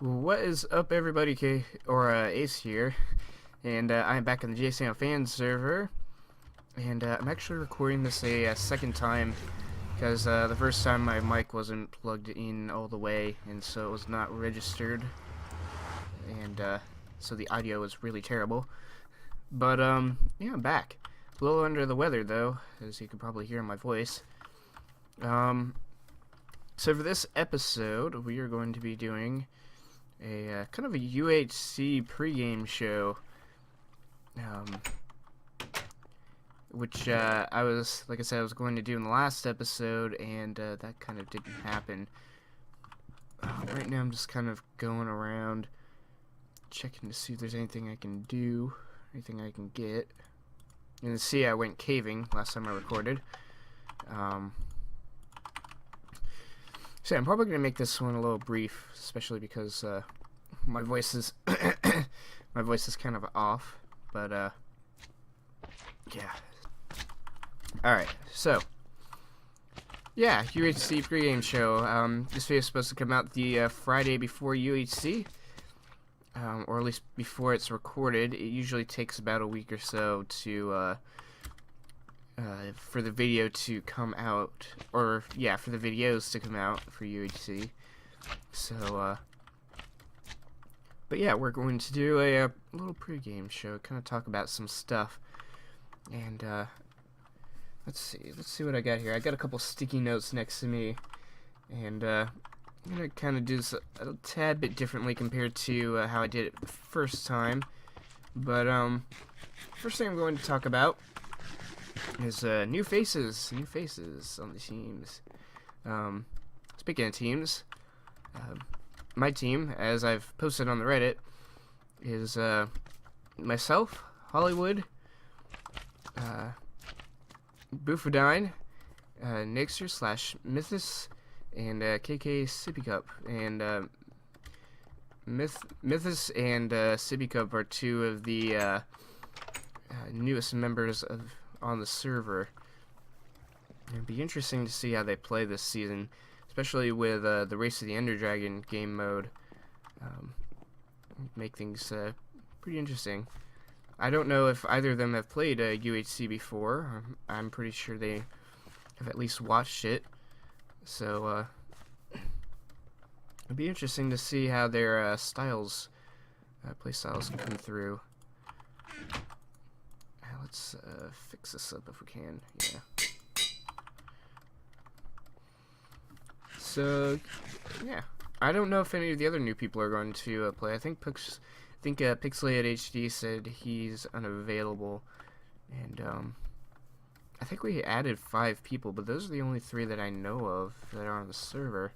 What is up, everybody? Ace here, and I'm back on the Jsano19 server, and I'm actually recording this a second time because the first time my mic wasn't plugged in all the way, and so it was not registered, and so the audio was really terrible. But yeah, I'm back. A little under the weather though, as you can probably hear in my voice. So for this episode, we are going to be doing a kind of a UHC pregame show, which I was, like I said, I was going to do in the last episode, and that kind of didn't happen. Right now I'm just kind of going around checking to see if there's anything I can do, anything I can get. You can see I went caving last time I recorded. So I'm probably going to make this one a little brief, especially because my voice is my voice is kind of off, but yeah. All right, so yeah, UHC pregame show. This video is supposed to come out the Friday before UHC, or at least before it's recorded. It usually takes about a week or so to for the video to come out, or yeah, for the videos to come out for UHC. So but yeah, we're going to do a little pregame show, kind of talk about some stuff, and let's see what I got here. I got a couple sticky notes next to me, and I'm gonna kind of do this a tad bit differently compared to how I did it the first time. But first thing I'm going to talk about is new faces on the teams. Speaking of teams, my team, as I've posted on the Reddit, is myself, Hollywood, Boofadine, Nixer / Mythos, and KK Sippy Cup. And Mythos and Sippy Cup are two of the newest members on the server. It'd be interesting to see how they play this season, especially with the Race of the Ender Dragon game mode. Make things pretty interesting. I don't know if either of them have played UHC before. I'm pretty sure they have at least watched it. So it'd be interesting to see how their play styles come through. Let's fix this up if we can. Yeah. So yeah, I don't know if any of the other new people are going to play. I think Pixelated HD said he's unavailable, and I think we added 5 people, but those are the only 3 that I know of that are on the server.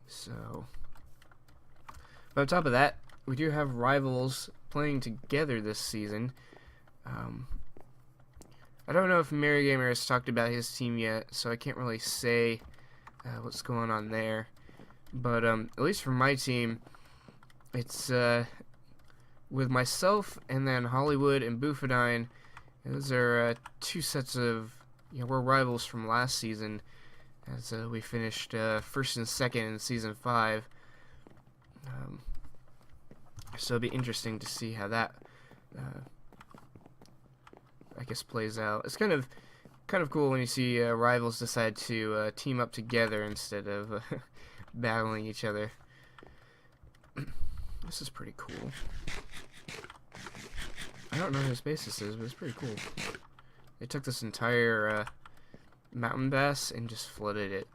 So, but on top of that, we do have rivals playing together this season. I don't know if Mary Gamer has talked about his team yet, so I can't really say what's going on there. But at least for my team, it's with myself and then Hollywood and Boofadine. Those are 2 sets of, we're rivals from last season, as we finished first and second in season 5. So it'll be interesting to see how that I guess plays out. It's kind of cool when you see rivals decide to team up together instead of battling each other. This is pretty cool. I don't know whose base this is, but it's pretty cool. They took this entire mountain bass and just flooded it.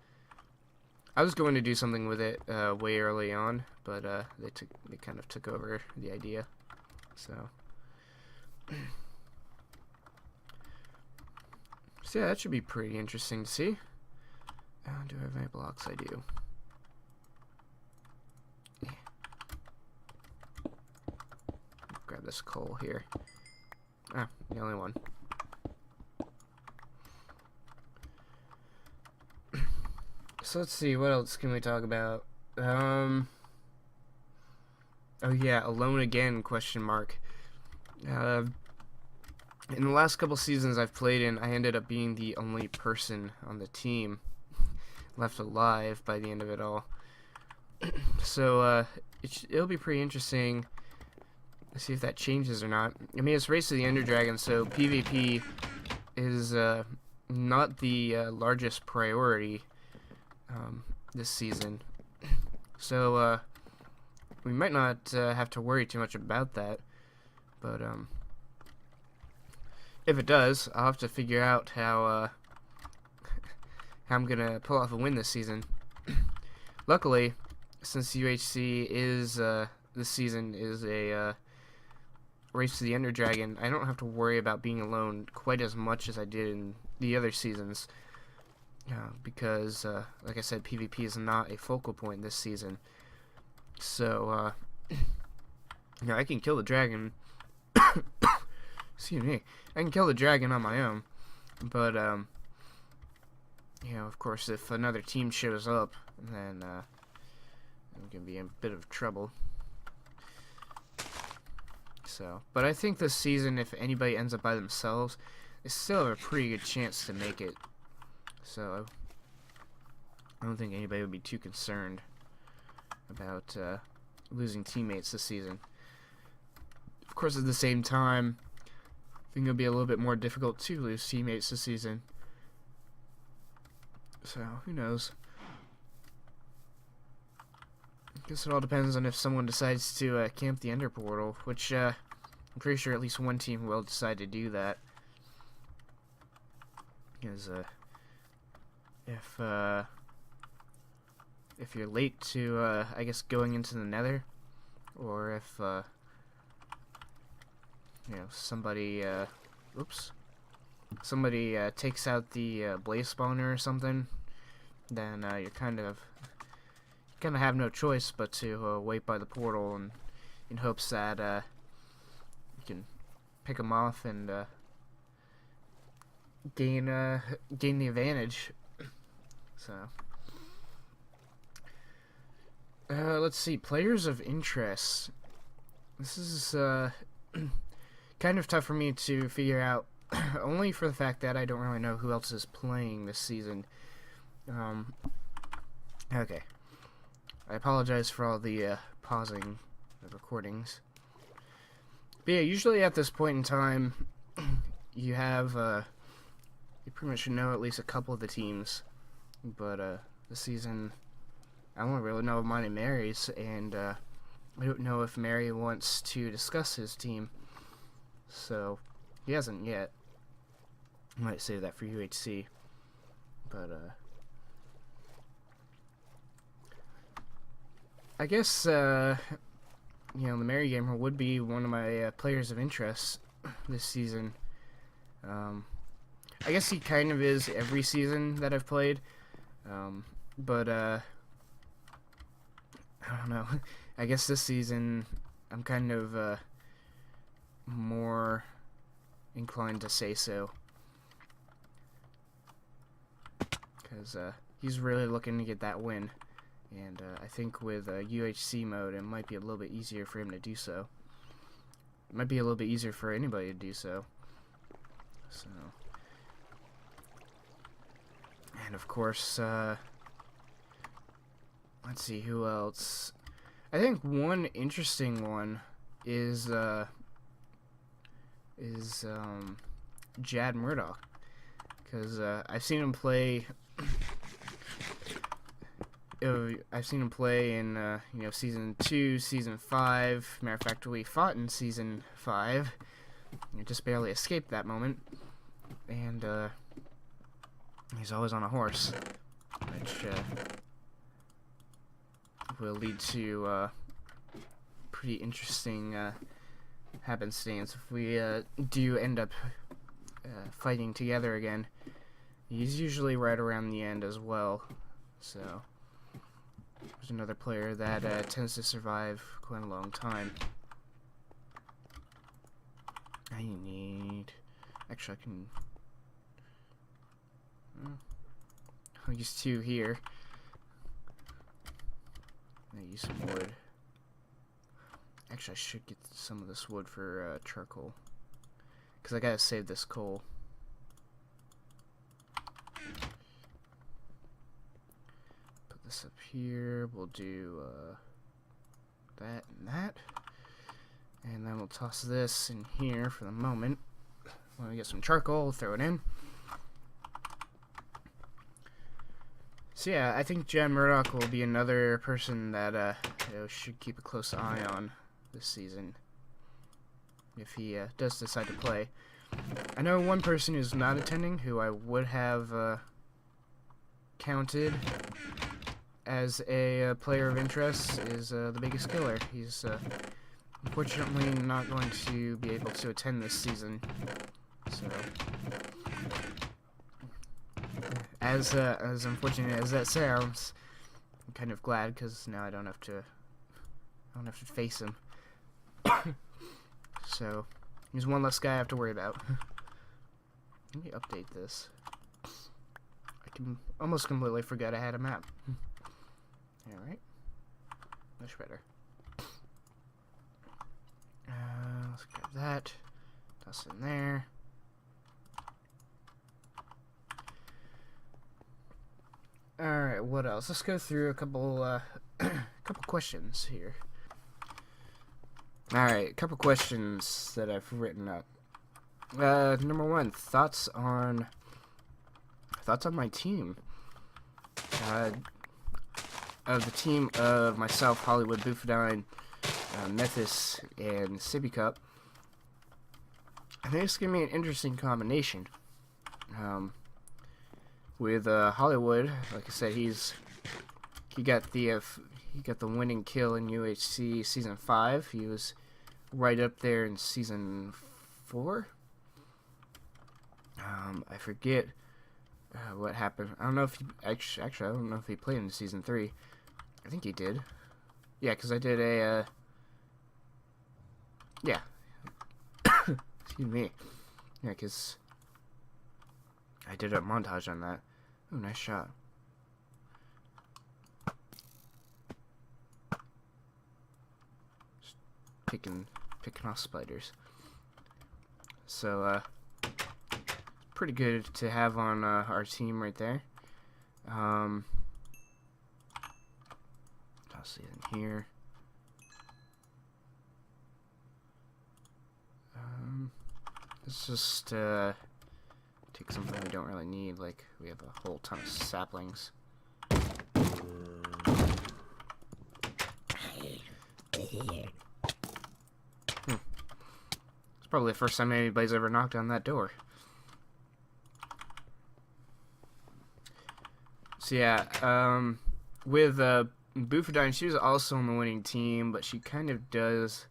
I was going to do something with it way early on, but they kind of took over the idea. So so yeah, that should be pretty interesting to see. Do I have any blocks? I do. Yeah. Grab this coal here. Ah, the only one. So let's see, what else can we talk about? Oh yeah, alone again, question mark. In the last couple seasons I've played in, I ended up being the only person on the team left alive by the end of it all. So it'll be pretty interesting to see if that changes or not. I mean, it's Race to the Ender Dragon, so PvP is not the largest priority this season. So we might not have to worry too much about that. But if it does, I'll have to figure out how I'm gonna pull off a win this season. Luckily, since UHC is this season is a Race to the Ender Dragon, I don't have to worry about being alone quite as much as I did in the other seasons. Because, like I said, PvP is not a focal point this season. So, I can kill the dragon. Excuse me. I can kill the dragon on my own. But, of course, if another team shows up, then I'm going to be in a bit of trouble. So, but I think this season, if anybody ends up by themselves, they still have a pretty good chance to make it. So, I don't think anybody would be too concerned about losing teammates this season. Of course, at the same time, I think it'll be a little bit more difficult to lose teammates this season. So, who knows? I guess it all depends on if someone decides to camp the Ender Portal, which I'm pretty sure at least one team will decide to do that. Because if you're late to, I guess, going into the Nether, or if somebody takes out the blaze spawner or something, then you're kind of have no choice but to wait by the portal and in hopes that you can pick them off and gain the advantage. So let's see, players of interest. This is kind of tough for me to figure out, only for the fact that I don't really know who else is playing this season. Okay. I apologize for all the pausing of recordings. But yeah, usually at this point in time, you have, you pretty much should know at least a couple of the teams. But this season, I only really know mine and Mary's, and I don't know if Mary wants to discuss his team. So, he hasn't yet. I might save that for UHC. But, I guess, the Mary Gamer would be one of my players of interest this season. I guess he kind of is every season that I've played. But, I don't know. I guess this season, I'm kind of, more inclined to say so. Because, he's really looking to get that win. And I think with UHC mode, it might be a little bit easier for him to do so. It might be a little bit easier for anybody to do so. So, and of course, let's see who else. I think one interesting one is Jad Murdoch, because I've seen him play. I've seen him play in, Season 2, Season 5. Matter of fact, we fought in Season 5. Just barely escaped that moment. And, he's always on a horse, which, will lead to, pretty interesting, happenstance if we, do end up, fighting together again. He's usually right around the end as well, so there's another player that tends to survive quite a long time. Actually, I can... I'll use 2 here. I'll use some wood. Actually, I should get some of this wood for charcoal, because I gotta save this coal. this up here. We'll do that and that. And then we'll toss this in here for the moment. When we get some charcoal, we'll throw it in. So yeah, I think Jan Murdoch will be another person that you know, should keep a close eye on this season. If he does decide to play. I know one person who's not attending who I would have counted as a player of interest is the Biggest Killer. He's unfortunately not going to be able to attend this season. So, as unfortunate as that sounds, I'm kind of glad because now I don't have to face him. So, he's one less guy I have to worry about. Let me update this. I can almost completely forget I had a map. Alright. Much better. Let's grab that. Toss it in there. Alright, what else? Let's go through a couple couple questions here. Alright, a couple questions that I've written up. Number one, thoughts on my team. Of the team of myself, Hollywood, Boofadine, Methis, and Sippy Cup. I think it's gonna be an interesting combination. With Hollywood, like I said, he got the winning kill in UHC season 5. He was right up there in season 4. I forget what happened. I don't know if he actually I don't know if he played in season 3. I think he did. Yeah, because I did a yeah. Excuse me. Yeah, because I did a montage on that. Ooh, nice shot. Just picking off spiders. So, pretty good to have on our team right there. Toss it in here. Let's just take something we don't really need, like we have a whole ton of saplings. It's probably the first time anybody's ever knocked on that door. So yeah, with Boofadine, she was also on the winning team, but she kind of does,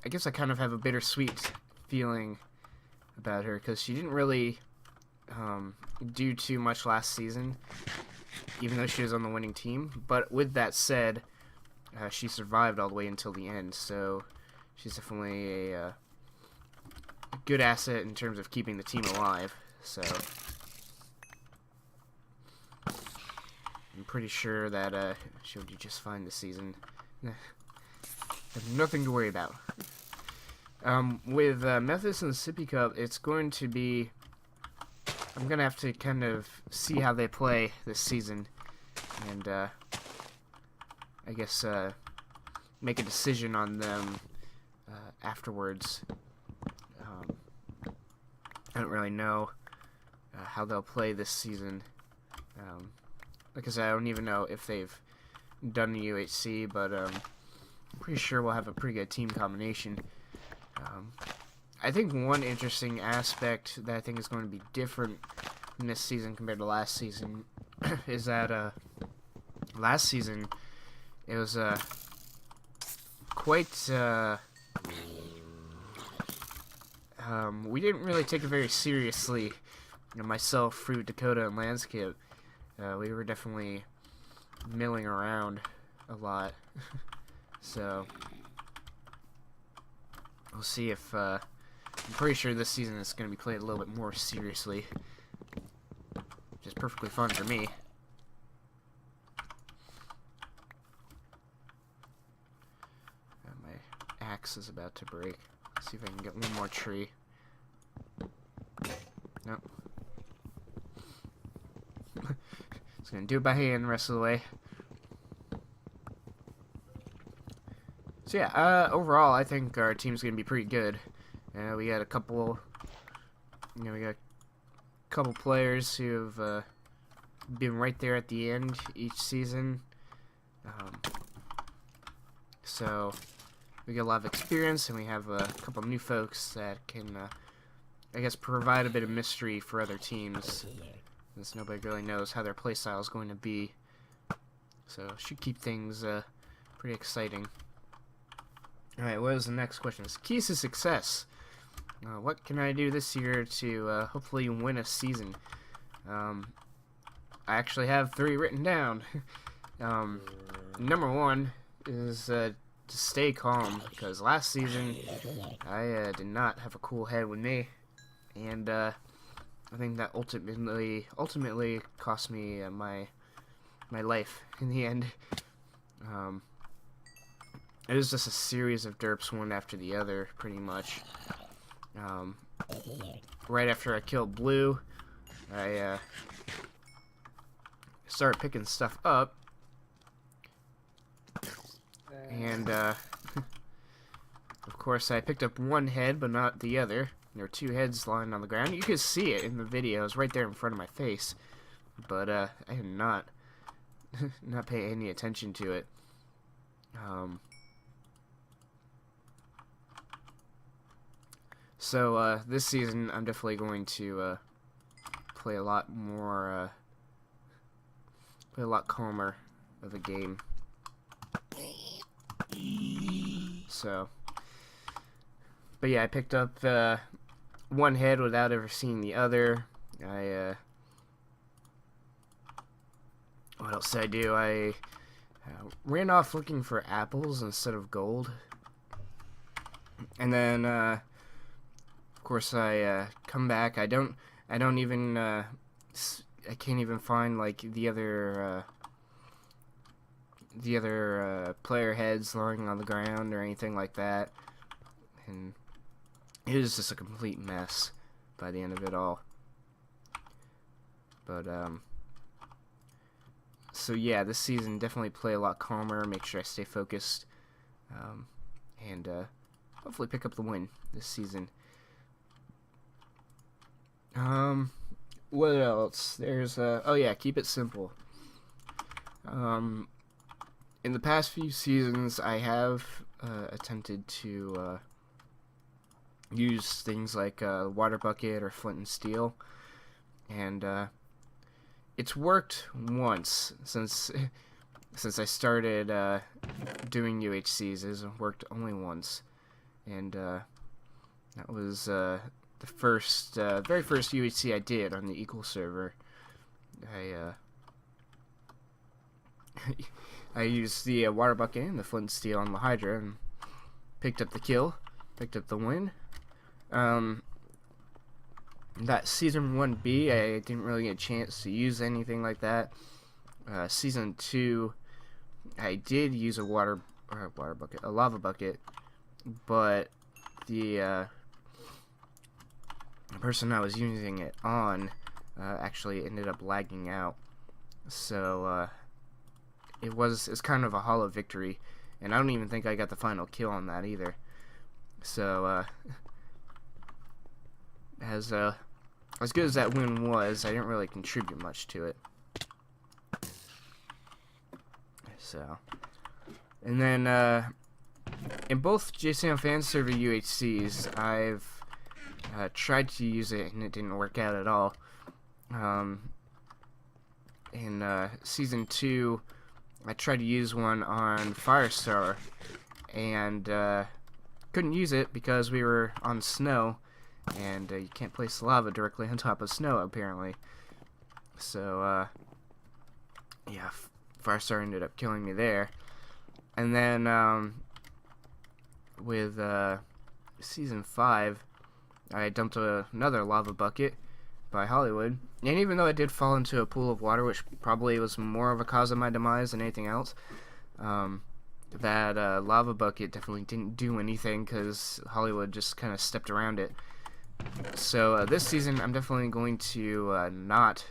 I guess I kind of have a bittersweet feeling about her, because she didn't really do too much last season, even though she was on the winning team. But with that said, she survived all the way until the end, so she's definitely a good asset in terms of keeping the team alive. So I'm pretty sure that she'll do just fine this season. Have nothing to worry about. With Methis and Sippy Cup, it's going to be... I'm going to have to kind of see how they play this season. And, I guess, make a decision on them afterwards. I don't really know how they'll play this season. Like I said, I don't even know if they've done the UHC, but I'm pretty sure we'll have a pretty good team combination. I think one interesting aspect that I think is going to be different in this season compared to last season is that last season it was quite we didn't really take it very seriously. You know, myself, Fruit, Dakota, and Landscape, we were definitely milling around a lot. So we'll see if I'm pretty sure this season is going to be played a little bit more seriously, which is perfectly fun for me. My axe is about to break. Let's see if I can get one more tree. Nope. Just gonna do it by hand the rest of the way. So yeah, overall, I think our team's gonna be pretty good. We got a couple, we got a couple players who have been right there at the end each season. So we got a lot of experience, and we have a couple new folks that can, I guess, provide a bit of mystery for other teams, since nobody really knows how their playstyle is going to be. So should keep things pretty exciting. Alright, what is the next question? Keys to success. What can I do this year to hopefully win a season? I actually have 3 written down. Number 1 is to stay calm, because last season I did not have a cool head with me, and I think that ultimately cost me my life in the end. It was just a series of derps, one after the other, pretty much. Right after I killed Blue, I started picking stuff up, and of course I picked up one head, but not the other. There were 2 heads lying on the ground. You can see it in the video. It was right there in front of my face, but I did not pay any attention to it. So this season I'm definitely going to play a lot more, play a lot calmer of a game. So, but yeah, I picked up one head without ever seeing the other. What else did I do? I ran off looking for apples instead of gold, and then of course I come back. I don't even I can't even find like the other player heads lying on the ground or anything like that, and it was just a complete mess by the end of it all. But so yeah, this season definitely play a lot calmer, make sure I stay focused, and hopefully pick up the win this season. What else? There's oh yeah, keep it simple. In the past few seasons, I have attempted to use things like water bucket or flint and steel, and it's worked once since I started doing UHCs. It's worked only once, and that was the very first UHC I did on the Equal server. I used the water bucket and the flint and steel on the Hydra and picked up the kill, picked up the win. That Season 1B, I didn't really get a chance to use anything like that. Season 2, I did use a lava bucket, but the person I was using it on actually ended up lagging out. So it's kind of a hollow victory, and I don't even think I got the final kill on that either. So as good as that win was, I didn't really contribute much to it. So, and then in both Jsano19 server UHCs, I've tried to use it and it didn't work out at all. In Season 2, I tried to use one on Firestar, and couldn't use it because we were on snow, and you can't place lava directly on top of snow, apparently. So, yeah, Firestar ended up killing me there. And then, with Season 5, I dumped another lava bucket by Hollywood, and even though I did fall into a pool of water, which probably was more of a cause of my demise than anything else, that lava bucket definitely didn't do anything because Hollywood just kind of stepped around it. So this season I'm definitely going to not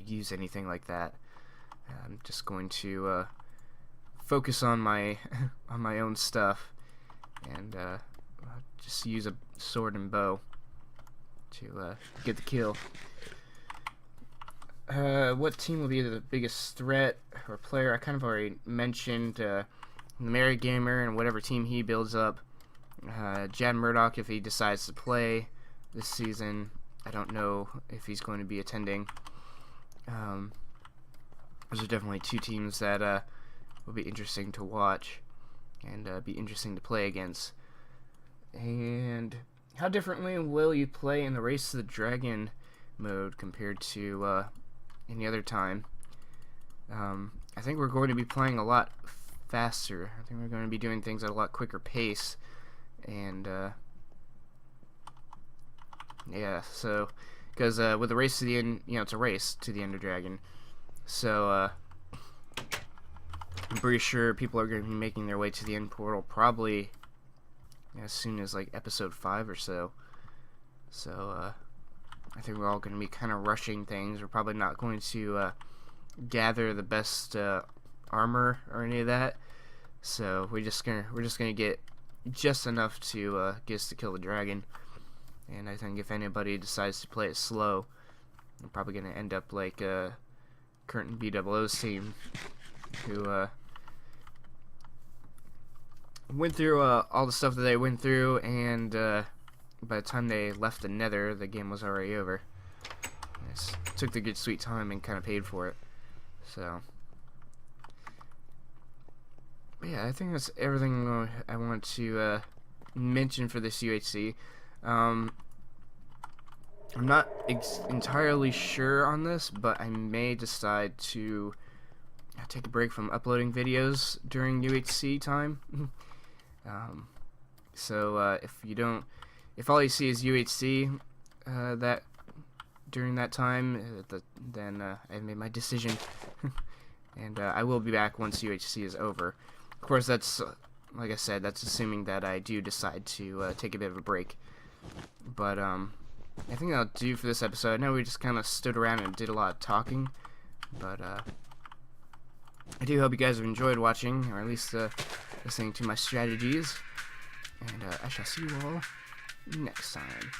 use anything like that. I'm just going to focus on my on my own stuff, and just use a sword and bow to get the kill. What team will be the biggest threat or player? I kind of already mentioned the Mary Gamer and whatever team he builds up. Jad Murdoch, if he decides to play this season. I don't know if he's going to be attending. Those are definitely two teams that will be interesting to watch and be interesting to play against. And how differently will you play in the Race to the Dragon mode compared to any other time? I think we're going to be playing a lot faster. I think we're going to be doing things at a lot quicker pace, and yeah, so because with the Race to the End, you know, it's a race to the Ender Dragon, so I'm pretty sure people are going to be making their way to the end portal probably as soon as like episode 5 or so. So I think we're all going to be kind of rushing things. We're probably not going to gather the best armor or any of that. So we're just gonna get just enough to get us to kill the dragon. And I think if anybody decides to play it slow, I'm probably gonna end up like Curtin BOO's team, who went through all the stuff that they went through, and by the time they left the Nether, the game was already over. Just took the good sweet time and kind of paid for it. So, but yeah, I think that's everything I want to mention for this UHC. I'm not entirely sure on this, but I may decide to take a break from uploading videos during UHC time. So if all you see is UHC that during that time, then I made my decision, and I will be back once UHC is over. Of course, that's like I said, that's assuming that I do decide to take a bit of a break. But I think that'll do for this episode. I know we just kind of stood around and did a lot of talking, but I do hope you guys have enjoyed watching, or at least listening to my strategies. And I shall see you all next time.